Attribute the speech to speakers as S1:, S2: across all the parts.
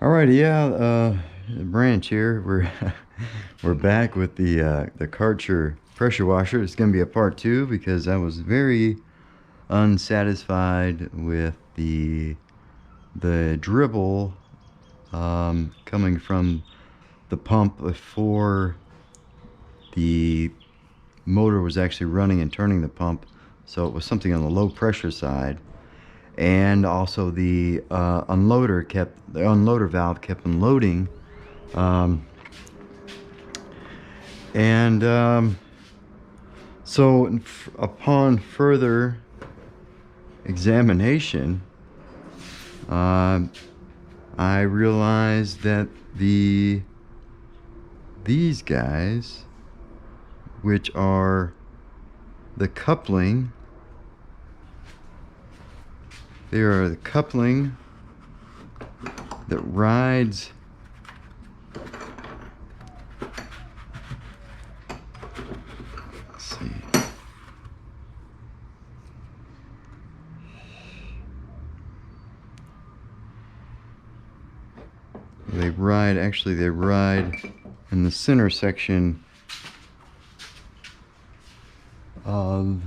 S1: Alrighty, yeah, Branch here. We're back with the Karcher pressure washer. It's gonna be a part two because I was very unsatisfied with the dribble coming from the pump before the motor was actually running and turning the pump. So it was something on the low pressure side. And also the unloader valve kept unloading, um, and so upon further examination, I realized that these guys, which are the coupling, they are the coupling that rides they ride in the center section of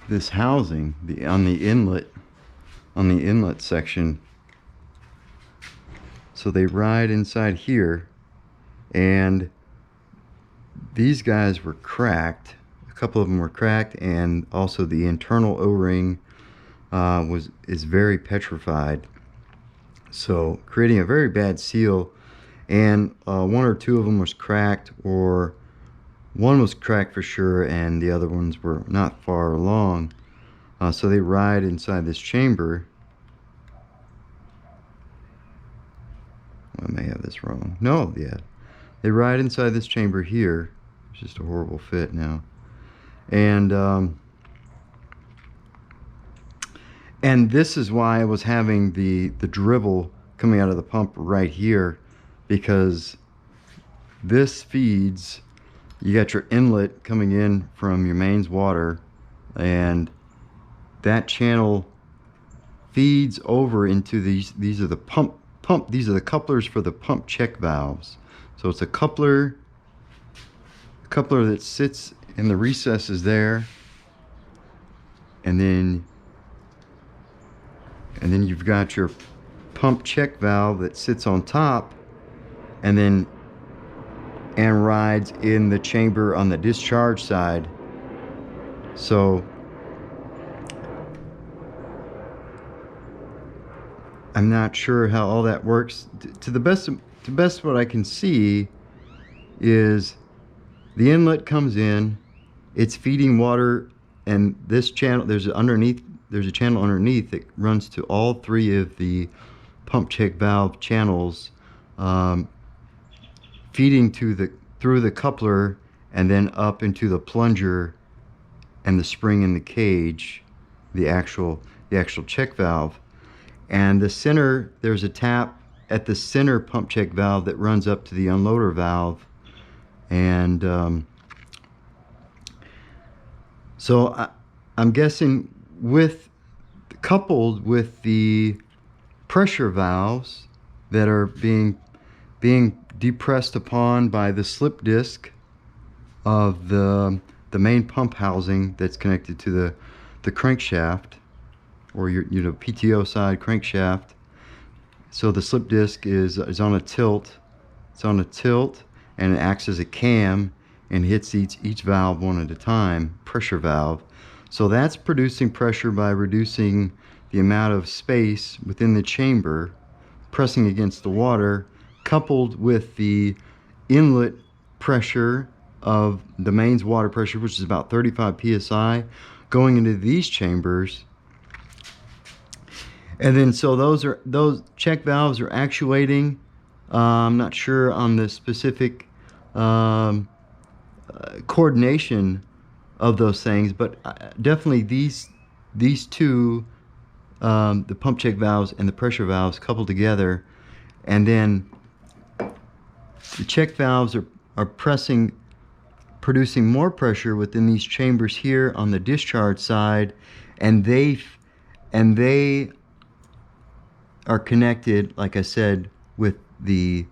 S1: this housing, on the inlet section. So they ride inside here, and these guys were cracked. A couple of them were cracked, and also the internal O-ring is very petrified, so creating a very bad seal. And one or two of them was cracked, or one was cracked for sure, and the other ones were not far along. So they ride inside this chamber. I may have this wrong. No, yeah. They ride inside this chamber here. It's just a horrible fit now. And this is why I was having the dribble coming out of the pump right here, because this feeds, you got your inlet coming in from your mains water, and that channel feeds over into these are the these are the couplers for the pump check valves. So it's a coupler that sits in the recesses there, and then you've got your pump check valve that sits on top and rides in the chamber on the discharge side. So I'm not sure how all that works. To the best what I can see is the inlet comes in, it's feeding water, and this channel, there's a channel underneath that runs to all three of the pump check valve channels, feeding through the coupler and then up into the plunger and the spring in the cage, the actual check valve. And the center, there's a tap at the center pump check valve that runs up to the unloader valve. And so I'm guessing, coupled with the pressure valves that are being depressed upon by the slip disc of the main pump housing that's connected to the crankshaft, or your PTO side crankshaft. So the slip disc is on a tilt. It's on a tilt, and it acts as a cam and hits each valve one at a time, pressure valve. So that's producing pressure by reducing the amount of space within the chamber, pressing against the water, coupled with the inlet pressure of the mains water pressure, which is about 35 psi, going into these chambers. And then so those check valves are actuating. I'm not sure on the specific coordination of those things, but definitely these two, the pump check valves and the pressure valves, coupled together, and then the check valves are producing more pressure within these chambers here on the discharge side, and they are connected, like I said, with the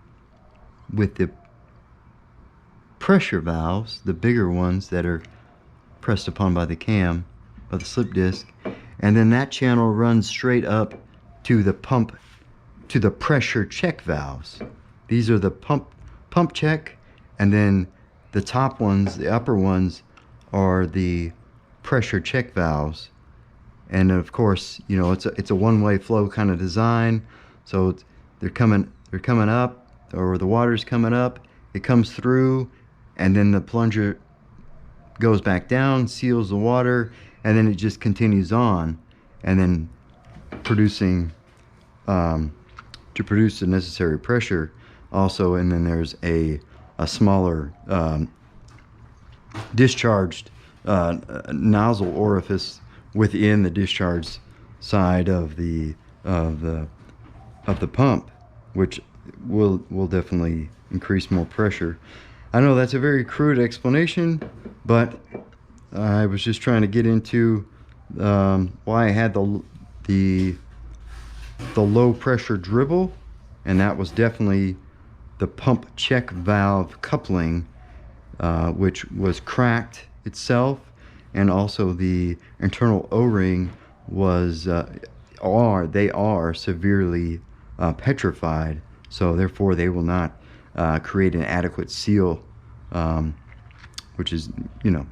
S1: pressure valves, the bigger ones that are pressed upon by the cam, by the slip disc, and then that channel runs straight up to the pump, to the pressure check valves. These are the pump check, and then the top ones, the upper ones, are the pressure check valves. And of course, you know, it's a one-way flow kind of design, so they're coming up, or the water's coming up, it comes through, and then the plunger goes back down, seals the water, and then it just continues on, and then producing to produce the necessary pressure also. And then there's a smaller discharged nozzle orifice within the discharge side of the pump, which will definitely increase more pressure. I know that's a very crude explanation, but I was just trying to get into why I had the low pressure dribble, and that was definitely the pump check valve coupling, which was cracked itself, and also the internal O-ring was they are severely petrified, so therefore they will not create an adequate seal, which is, you know,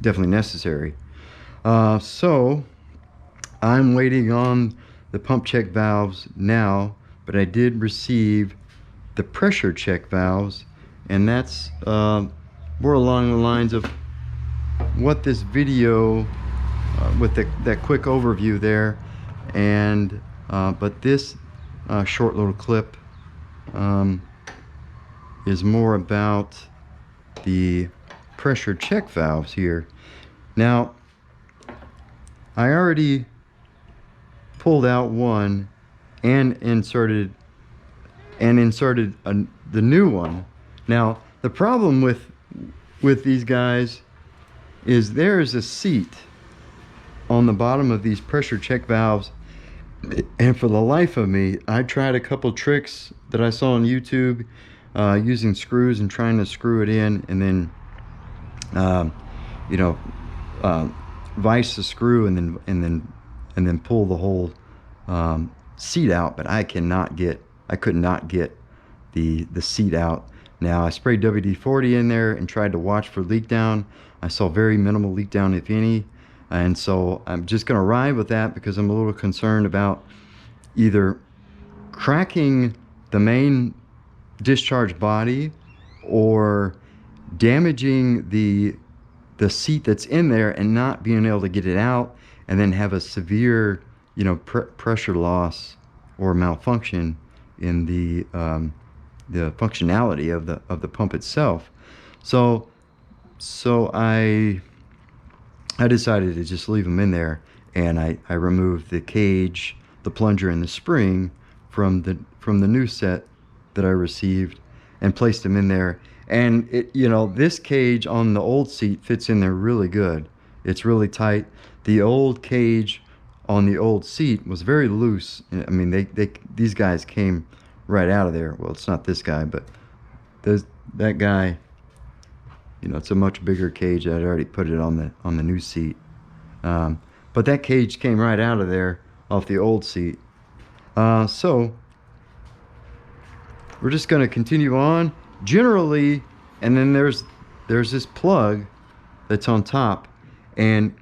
S1: definitely necessary. So I'm waiting on the pump check valves now, but I did receive the pressure check valves, and that's more along the lines of what this video with that quick overview there, and but this short little clip is more about the pressure check valves here. Now, I already pulled out one and inserted the new one. Now, the problem with these guys is there's a seat on the bottom of these pressure check valves, and for the life of me, I tried a couple tricks that I saw on YouTube, using screws and trying to screw it in, and then you know, vise the screw and then pull the whole seat out, but I could not get the seat out. Now, I sprayed WD-40 in there and tried to watch for leak down. I saw very minimal leak down, if any, and so I'm just going to ride with that, because I'm a little concerned about either cracking the main discharge body or damaging the seat that's in there and not being able to get it out, and then have a severe, you know, pressure loss or malfunction in the functionality of the pump itself. So I decided to just leave them in there, and I removed the cage, the plunger, and the spring from the new set that I received, and placed them in there. And it, you know, this cage on the old seat fits in there really good. It's really tight. The old cage on the old seat was very loose. I mean, these guys came right out of there. Well, it's not this guy, but that guy, you know, it's a much bigger cage. I'd already put it on the new seat, but that cage came right out of there off the old seat. So we're just going to continue on generally, and then there's this plug that's on top, and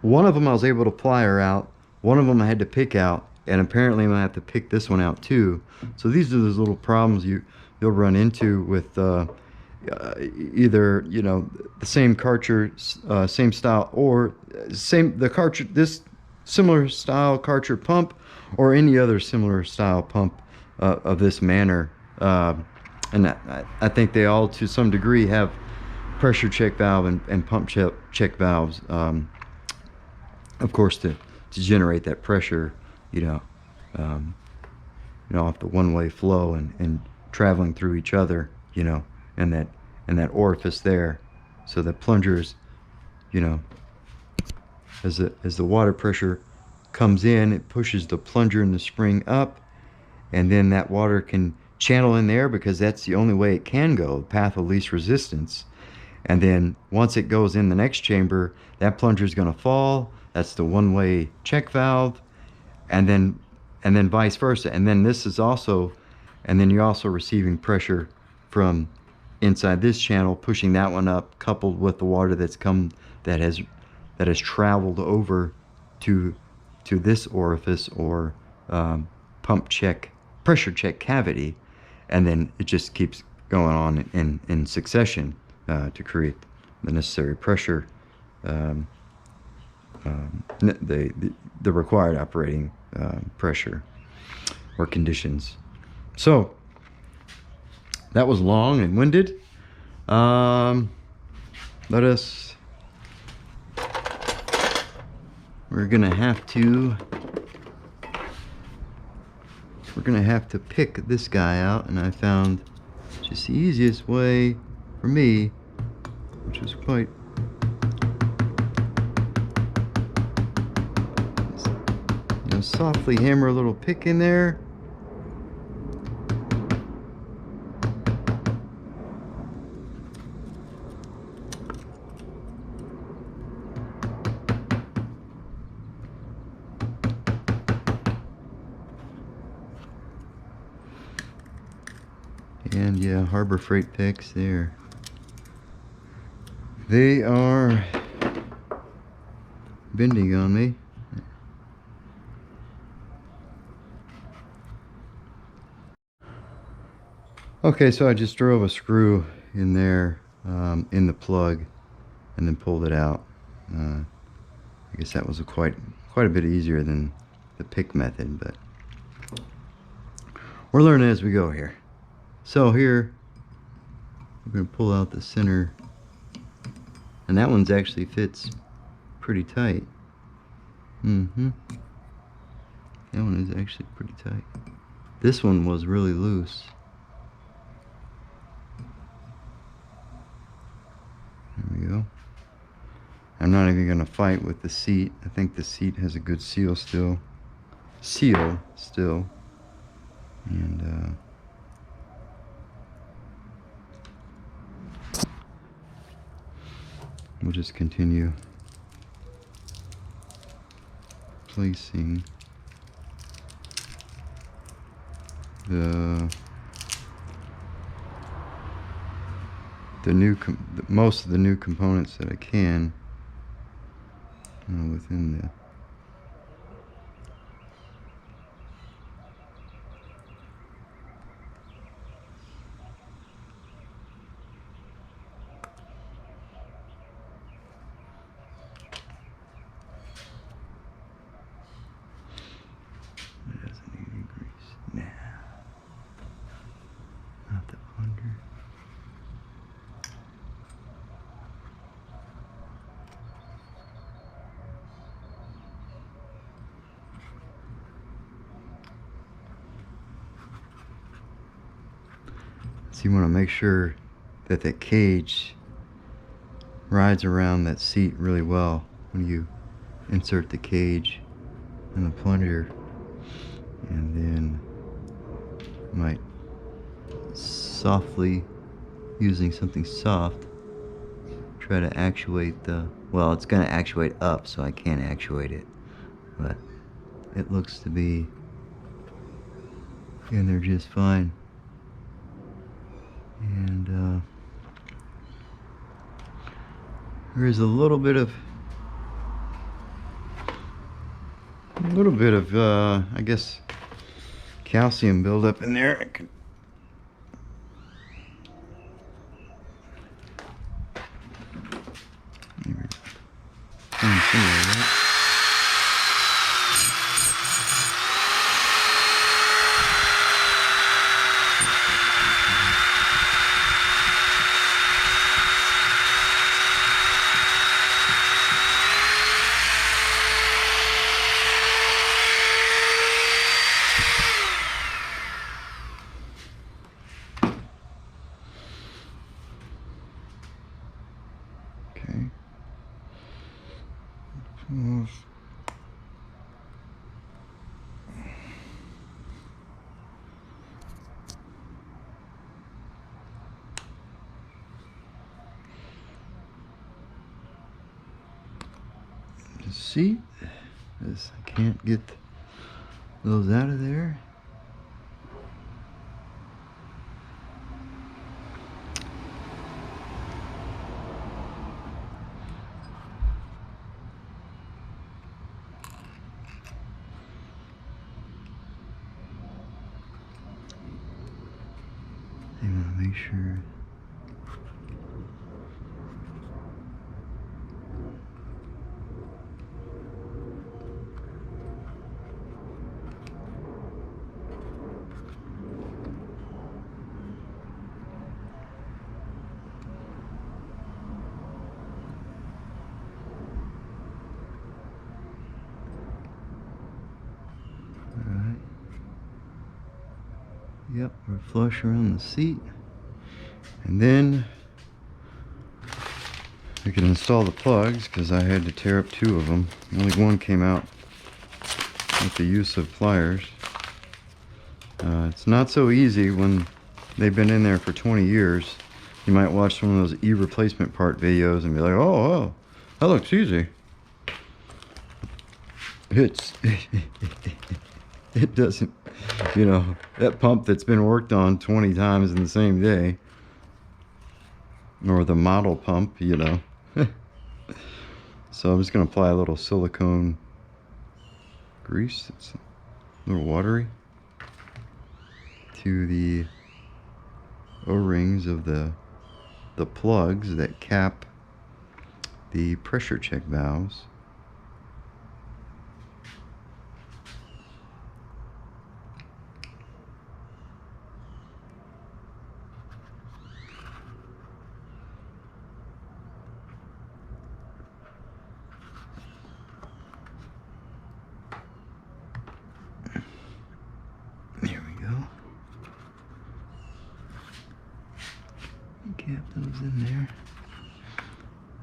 S1: one of them I was able to plier out, one of them I had to pick out, and apparently I'm gonna have to pick this one out too. So these are those little problems you'll run into with either, you know, the same Karcher, same style, or the Karcher, this similar style Karcher pump, or any other similar style pump of this manner. And I think they all, to some degree, have pressure check valve and pump check valves, of course, to generate that pressure, you know, off the one-way flow and traveling through each other, you know, and that orifice there. So the plungers, you know, as the water pressure comes in, it pushes the plunger and the spring up, and then that water can channel in there because that's the only way it can go, the path of least resistance. And then once it goes in the next chamber, that plunger is going to fall. That's the one-way check valve, and then vice versa. And then this is also, and then you're also receiving pressure from inside this channel, pushing that one up, coupled with the water that's come that has traveled over to this orifice or pump check, pressure check cavity, and then it just keeps going on in succession to create the necessary pressure, the required operating pressure or conditions. So that was long and winded. We're gonna have to pick this guy out, and I found just the easiest way for me, which was quite, softly hammer a little pick in there. And yeah, Harbor Freight picks there. They are bending on me. Okay, so I just drove a screw in there, in the plug, and then pulled it out. I guess that was quite a bit easier than the pick method, but we're learning as we go here. So here, we're going to pull out the center, and that one's actually fits pretty tight. That one is actually pretty tight. This one was really loose. There we go. I'm not even going to fight with the seat. I think the seat has a good seal still. And we'll just continue placing most of the new components that I can within the So you want to make sure that that cage rides around that seat really well when you insert the cage in the plunger, and then might softly, using something soft, try to actuate the, well, it's going to actuate up, so I can't actuate it, but it looks to be in there just fine. And there is a little bit of I guess calcium buildup in there. I could find some of that. seat, as I can't get those out of there. I want to make sure. Alright. Yep, we're flush around the seat. And then we can install the plugs, because I had to tear up 2 of them. Only one came out with the use of pliers. It's not so easy when they've been in there for 20 years. You might watch one of those e-replacement part videos and be like, oh, that looks easy. It doesn't, you know, that pump that's been worked on 20 times in the same day, or the model pump, you know. So I'm just going to apply a little silicone grease. It's a little watery to the O-rings of the plugs that cap the pressure check valves. Cap those in there.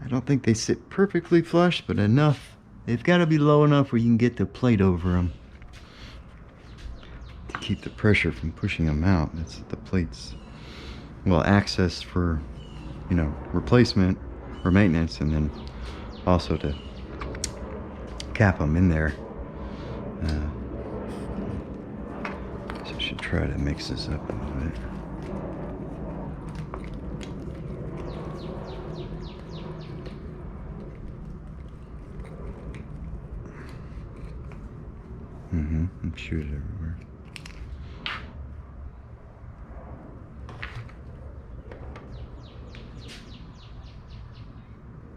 S1: I don't think they sit perfectly flush, but enough. They've got to be low enough where you can get the plate over them to keep the pressure from pushing them out. That's the plates. Well, access for, you know, replacement or maintenance, and then also to cap them in there. So I should try to mix this up a little bit. I'm sure it's everywhere.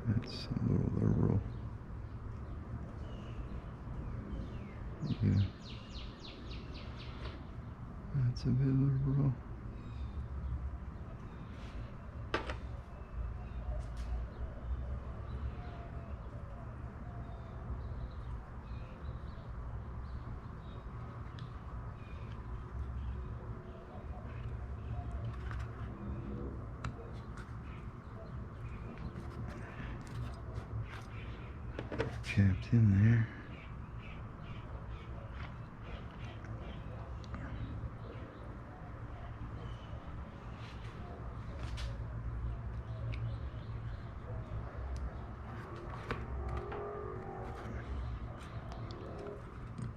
S1: That's a little liberal. Yeah. That's a bit liberal. Capped in there.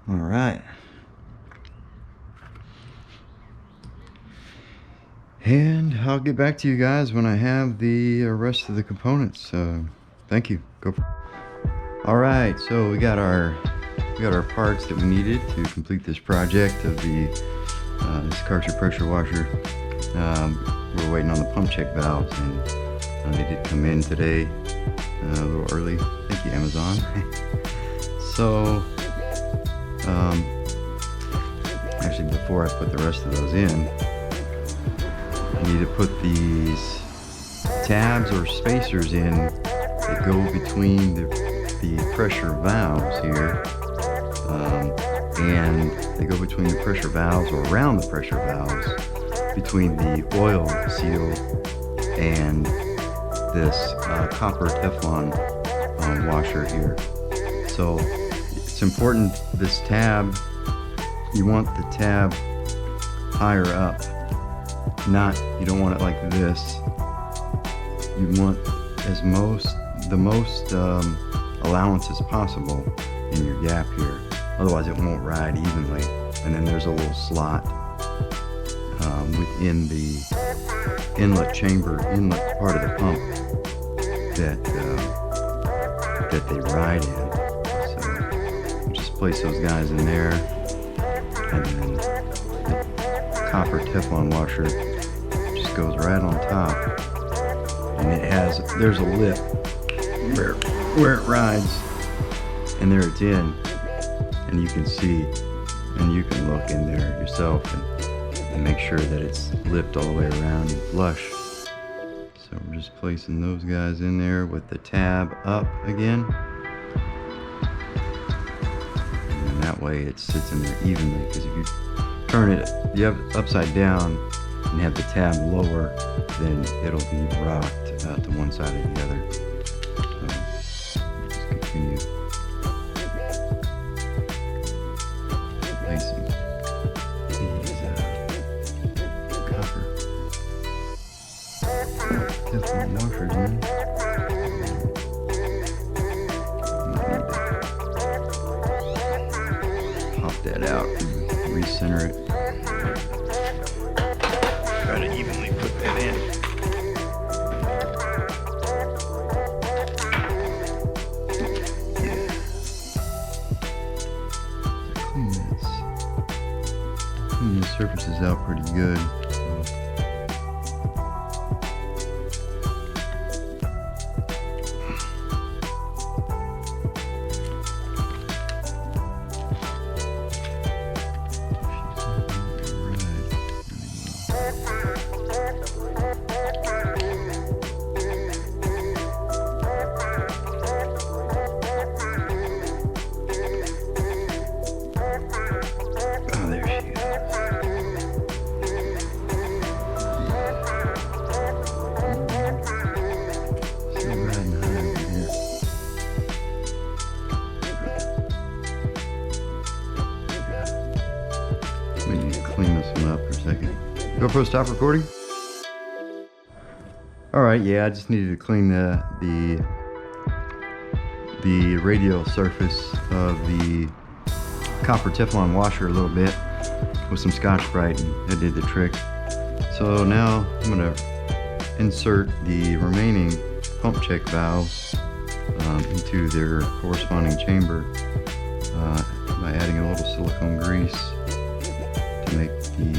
S1: All right. And I'll get back to you guys when I have the rest of the components. Thank you. Go. All right, so we got our parts that we needed to complete this project of the this Karcher pressure washer. We're waiting on the pump check valves, and they did come in today a little early. Thank you, Amazon. So actually, before I put the rest of those in, I need to put these tabs or spacers in that go between the pressure valves here, and they go between the pressure valves, or around the pressure valves, between the oil seal and this copper Teflon washer here. So it's important, this tab, you want the tab higher up, you don't want it like this. You want the most allowance as possible in your gap here. Otherwise it won't ride evenly. And then there's a little slot within the inlet part of the pump that they ride in. So just place those guys in there, and then the copper Teflon washer just goes right on top, and there's a lip where it rides, and there it's in, and you can see, and you can look in there yourself and make sure that it's lipped all the way around and flush. So we're just placing those guys in there with the tab up again. And that way it sits in there evenly, because if you turn it upside down and have the tab lower, then it'll be rocked to one side or the other. So just continue placing these copper Teflon washers in. Pop that out and recenter it. Try to evenly put that in. Yeah. Clean the surfaces out pretty good. We need to clean this one up for a second. GoPro, stop recording. All right, yeah, I just needed to clean the radial surface of the copper Teflon washer a little bit with some Scotch-Brite, and that did the trick. So now I'm gonna insert the remaining pump check valves into their corresponding chamber by adding a little silicone grease to make the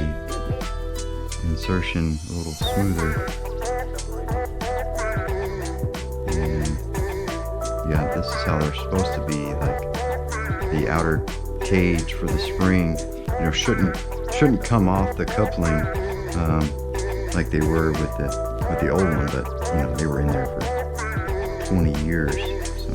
S1: insertion a little smoother. And yeah, this is how they're supposed to be. Like the outer cage for the spring, you know, shouldn't come off the coupling like they were with the old one, but you know, they were in there for 20 years. So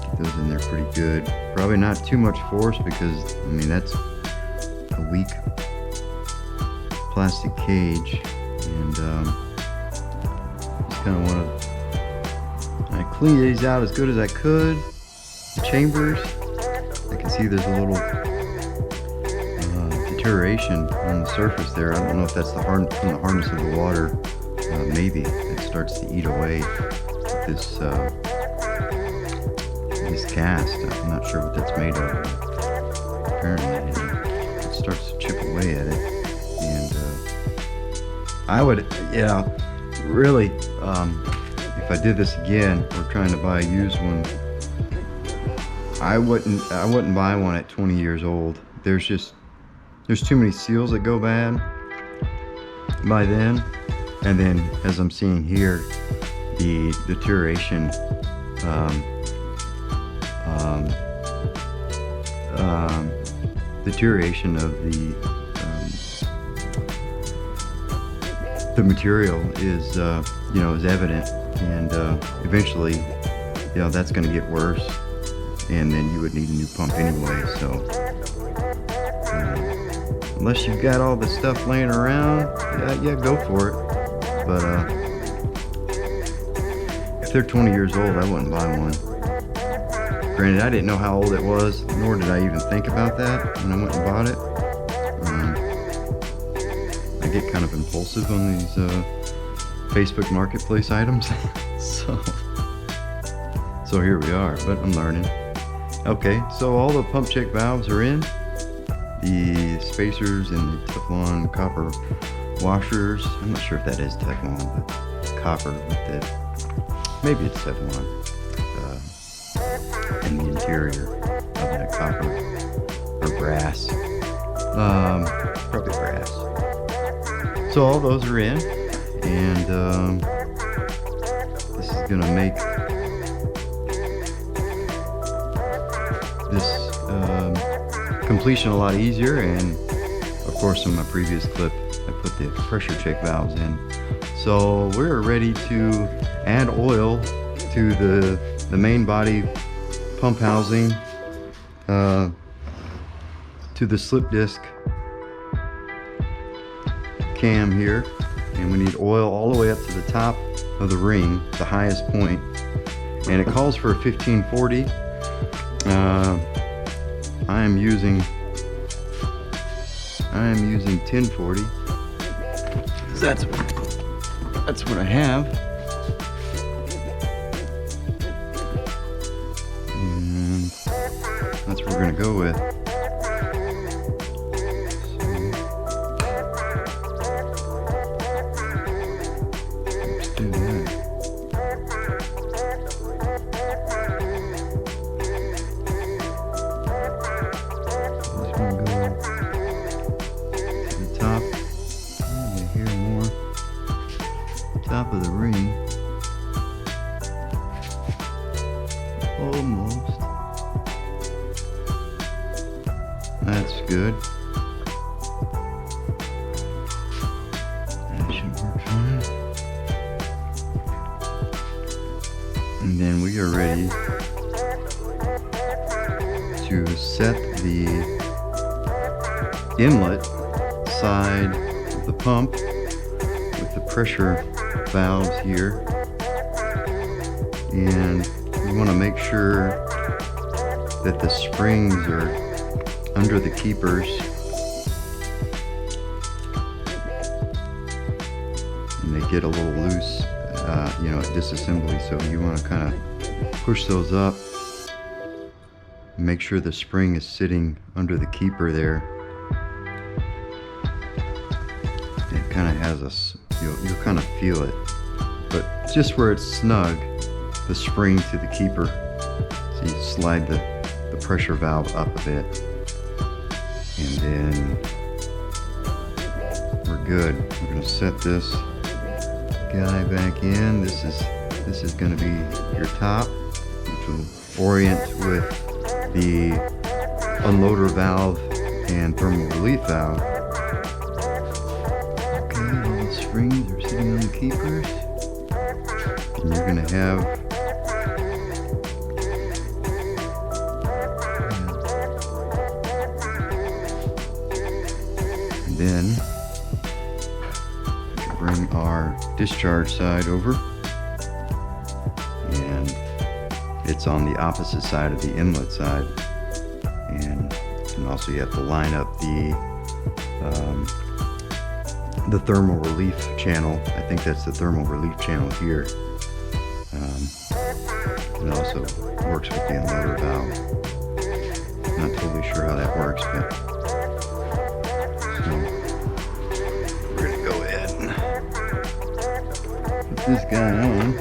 S1: get those in there pretty good. Probably not too much force, because I mean, that's a weak plastic cage, and just kind of want to clean these out as good as I could. The chambers, I can see there's a little deterioration on the surface there. I don't know if that's from the hardness of the water. Maybe it starts to eat away this this cast. I'm not sure what that's made of. Apparently it starts to chip away at it, and I would, yeah, really, if I did this again, or trying to buy a used one, I wouldn't buy one at 20 years old. There's too many seals that go bad by then, and then as I'm seeing here, the deterioration of the material is you know, is evident, and eventually, you know, that's going to get worse, and then you would need a new pump anyway. So unless you've got all the stuff laying around, yeah, go for it. But if they're 20 years old, I wouldn't buy one. Granted, I didn't know how old it was, nor did I even think about that when I went and bought it. I get kind of impulsive on these Facebook Marketplace items. So here we are, but I'm learning. Okay, so all the pump check valves are in. The spacers and the Teflon copper washers. I'm not sure if that is Teflon, but copper with it. Maybe it's Teflon. In the interior of that copper or brass. Probably brass. So all those are in, and this is gonna make this completion a lot easier. And of course, in my previous clip, I put the pressure check valves in. So we're ready to add oil to the main body pump housing, to the slip disc cam here, and we need oil all the way up to the top of the ring, the highest point, and it calls for a 1540. I am using 1040. That's what I have. And that's what we're gonna go with. Let's do that. Just gonna go to the top. And here more. Top of the ring. Almost. That's good. That should work fine. And then we are ready to set the inlet side of the pump with the pressure valves here. And we want to make sure that the springs are under the keepers, and they get a little loose, at disassembly. So you want to kind of push those up, make sure the spring is sitting under the keeper there. It kind of has you'll kind of feel it, but just where it's snug, the spring to the keeper. So you slide the pressure valve up a bit, and then we're good. We're going to set this guy back in. This is going to be your top, which will orient with the unloader valve and thermal relief valve. Okay, all the springs are sitting on the keepers, and you're going to have then bring our discharge side over, and it's on the opposite side of the inlet side, and also you have to line up the thermal relief channel. I think that's the thermal relief channel here. It also works with the unloader valve. Not totally sure how that works, but we're going to go ahead and put this guy on.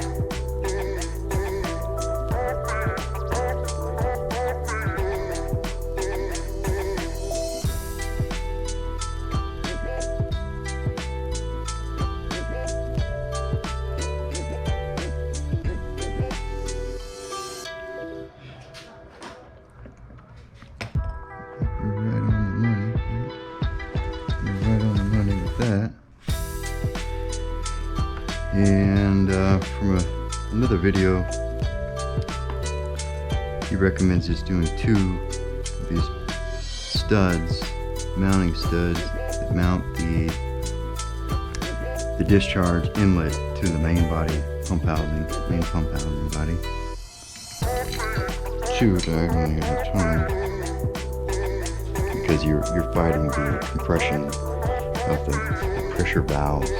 S1: And from another video, he recommends just doing 2 of these studs, mounting studs that mount the discharge inlet to the main body pump housing, main pump housing body. Shoot, I don't have time because you're fighting the compression of the pressure valves.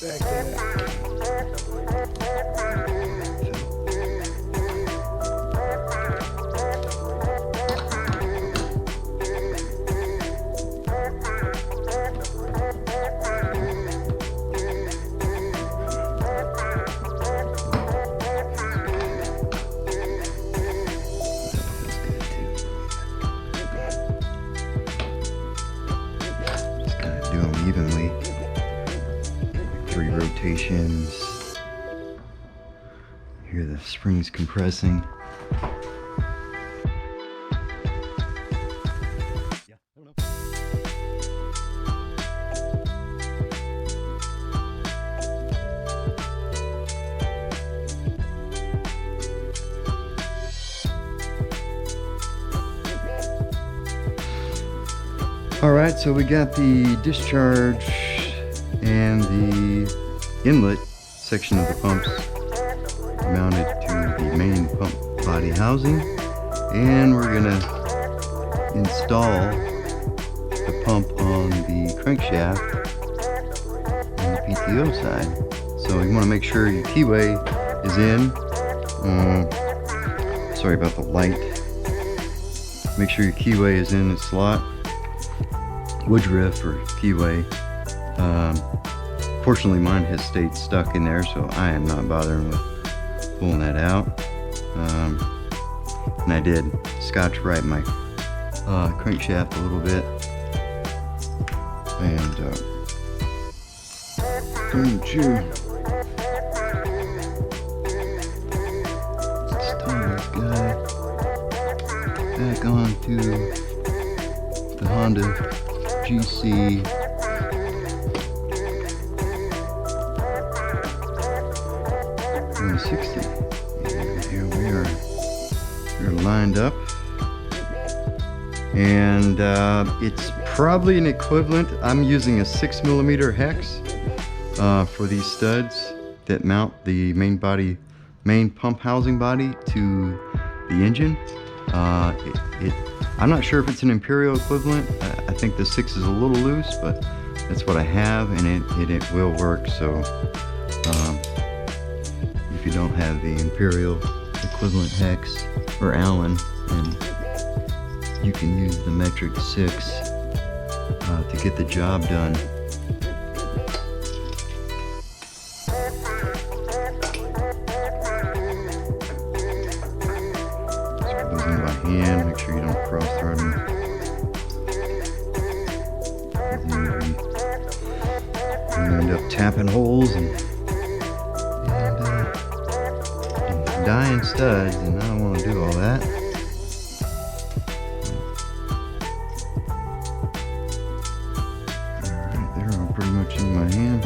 S2: Back to that.
S1: Just kind of do them evenly. 3 rotations. Hear the springs compressing. All right, so we got the discharge and the inlet section of the pumps mounted to the main pump body housing, and we're gonna install the pump on the crankshaft on the PTO side. So you want to make sure your keyway is in. Sorry about the light. Make sure your keyway is in the slot. Woodruff or keyway. Fortunately, mine has stayed stuck in there, so I am not bothering with pulling that out. And I did scotch right my crankshaft a little bit, and install this guy back onto the Honda GC 160. And here we are. We're lined up, and it's probably an equivalent. I'm using a 6mm hex for these studs that mount the main pump housing body to the engine. I'm not sure if it's an imperial equivalent. I think the 6 is a little loose, but that's what I have, and it will work. So if you don't have the imperial equivalent hex or Allen, then you can use the metric 6 to get the job done. Hand, make sure you don't cross thread them. You end up tapping holes and dying studs, and I don't want to do all that. Alright, they're all pretty much in my hand.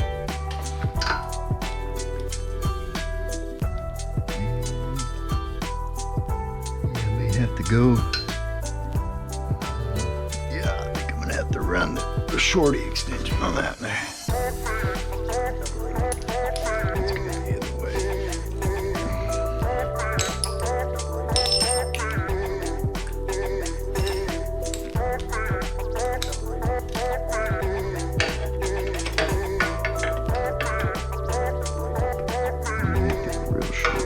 S1: Have to go. Yeah, I think I'm gonna have to run the shorty extension on that there. It's gonna be in the way. Make it real short.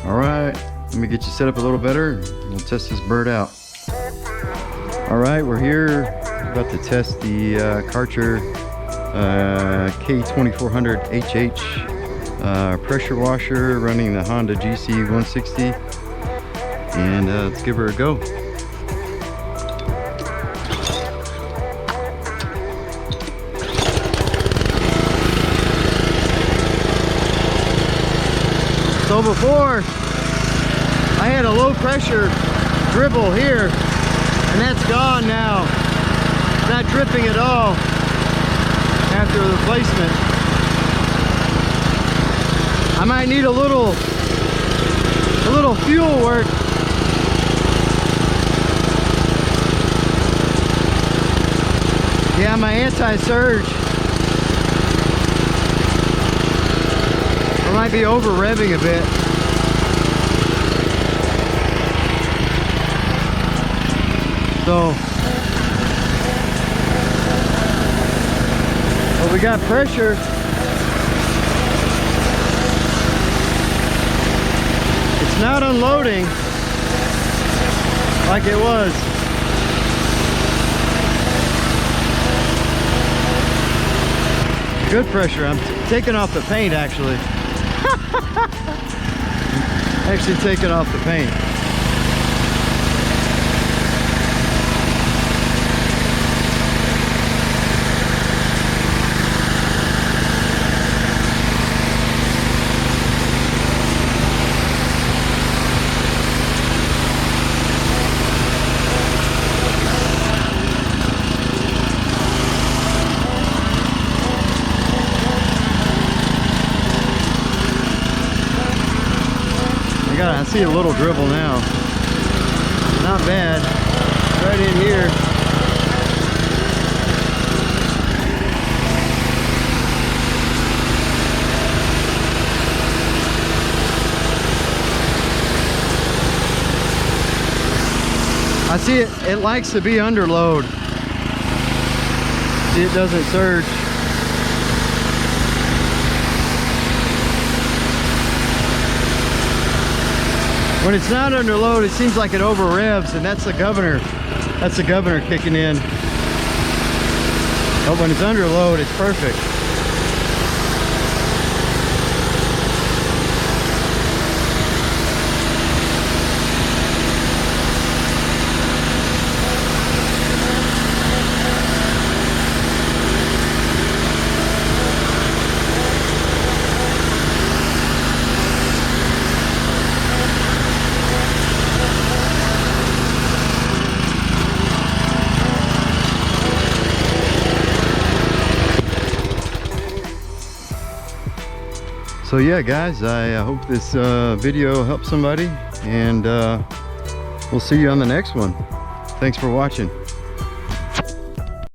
S1: All right, let me get you set up a little better. We'll test this bird out. All right, we're here about to test the Karcher K2400HH pressure washer running the Honda GC 160, and let's give her a go. So before, I had a low pressure dribble here, and that's gone now. It's not dripping at all after the replacement. I might need a little fuel work. Yeah, my anti-surge. I might be over revving a bit. So, well, we got pressure. It's not unloading like it was. Good pressure. I'm taking off the paint actually. Actually taking off the paint. I see a little dribble now. Not bad. Right in here. I see it likes to be under load. See, it doesn't surge. When it's not under load, it seems like it over revs, and that's the governor. That's the governor kicking in. But when it's under load, it's perfect. So yeah, guys, I hope this video helped somebody, and we'll see you on the next one. Thanks for watching.